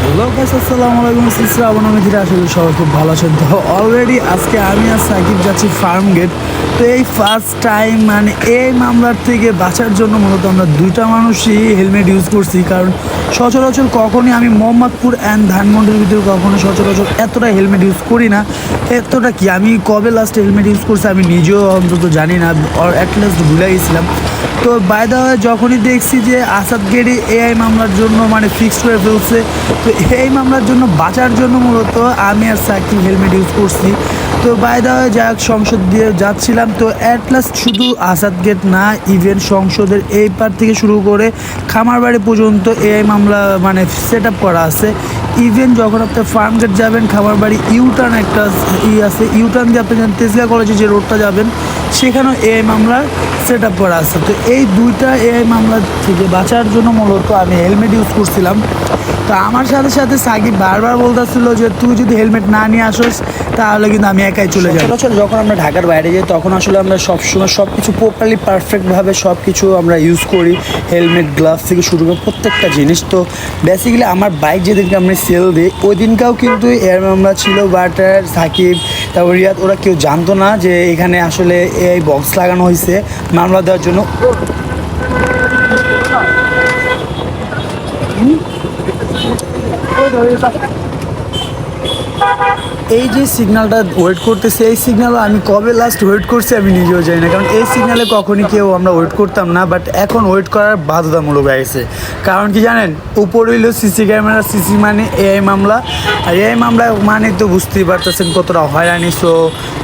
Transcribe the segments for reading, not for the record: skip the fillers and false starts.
Hello guys, আসসালামু আলাইকুম। শ্রাবণ আমি ধীরে আসলে সবাই খুব ভালো আছেন। তো অলরেডি আজকে আমি আর সাকিব যাচ্ছি ফার্ম গেট। তো এই ফার্স্ট টাইম মানে এই মামলার থেকে বাঁচার জন্য মূলত আমরা দুইটা মানুষই হেলমেট ইউজ করছি, কারণ সচরাচর কখনই আমি মোহাম্মদপুর অ্যান্ড ধানমন্ডির ভিতরে কখনো সচরাচর এতটা হেলমেট ইউজ করি না। এতটা কি আমি কবে লাস্ট হেলমেট ইউজ করছি আমি নিজেও অন্তত জানি না, আর অ্যাটলাস্ট ভুলে গেছিলাম। তো বাই দ্য ওয়ে যখনই দেখছি যে আসাদ গেরি এআই মামলার জন্য মানে ফিক্সড করে ফেলছে, তো এই মামলার জন্য বাঁচার জন্য মূলত আমি আর সাকিব হেলমেট ইউজ করছি। তো বাই দ্য ওয়ে যাক সংসদ দিয়ে যাচ্ছিলাম, তো অ্যাট লাস্ট শুধু আসাদ গেট না, ইভেন সংসদের এই পার থেকে শুরু করে খামারবাড়ি পর্যন্ত এআই মামলা মানে সেট আপ করা আছে। ইভেন যখন আপনি ফার্ম গেট যাবেন, খামারবাড়ি ইউটার্ন একটা আছে, ইউটার্ন দিয়ে আপনি তেজগাঁ কলেজে যে রোডটা যাবেন সেখানেও এআই মামলা সেট আপ করা আছে। তো এই দুইটা এআই মামলা থেকে বাঁচার জন্য মূলত আমি হেলমেট ইউজ করছিলাম। তো আমার সাথে সাথে সাকিব বারবার বলতেছিল যে তুই যদি হেলমেট না নিয়ে আসোস তাহলে কিন্তু আমি একাই চলে যাই। সচরাচর যখন আমরা ঢাকার বাইরে যাই তখন আসলে আমরা সবসময় সব কিছু প্রপারলি পারফেক্টভাবে সব কিছু আমরা ইউজ করি, হেলমেট গ্লাভস থেকে শুরু করে প্রত্যেকটা জিনিস। তো বেসিক্যালি আমার বাইক যেদিনকে আমরা সেল দিই ওই দিনকাও কিন্তু এর মামলা ছিল, বাট সাকিব তারপর রিয়াদ ওরা কেউ জানতো না যে এখানে আসলে এই বক্স লাগানো হয়েছে মামলা দেওয়ার জন্য। এই যে সিগন্যালটা ওয়েট করতেছে, এই সিগন্যালও আমি কবে লাস্ট ওয়েট করছি আমি নিজেও জানি না, কারণ এই সিগন্যালে কখনই কেউ আমরা ওয়েট করতাম না, বাট এখন ওয়েট করার বাধ্যতামূলক হয়ে গেছে। কারণ কি জানেন, উপর হইল সিসি ক্যামেরা, সিসি মানে এআই মামলা, আর এআই মামলা মানে তো বুঝতেই পারতেছেন কতটা হয়রানি। সো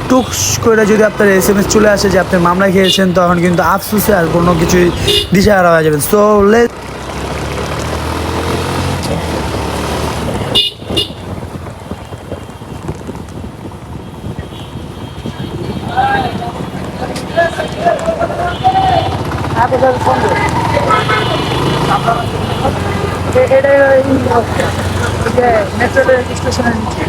টুক করে যদি আপনার SMS চলে আসে যে আপনি মামলা খেয়েছেন, তখন কিন্তু আফসোসে আর কোনো কিছুই দিশাহারা হয়ে যাবেন। সো স্টেশনের নিচে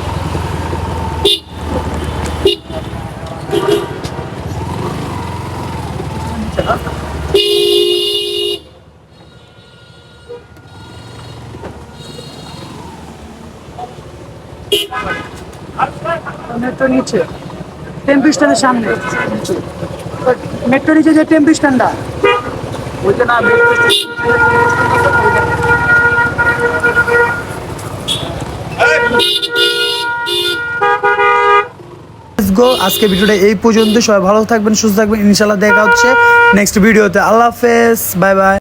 মেট্রো নিচে টেম্পো স্ট্যান্ডের সামনে, মেট্রো নিচে যে টেম্পো স্ট্যান্ডটা ওইটা না, আজকে ভিডিওটা এই পর্যন্ত। সবাই ভালো থাকবেন, সুস্থ থাকবেন, ইনশাল্লাহ দেখা হচ্ছে নেক্সট ভিডিওতে। আল্লাহ হাফেজ, বাই বাই।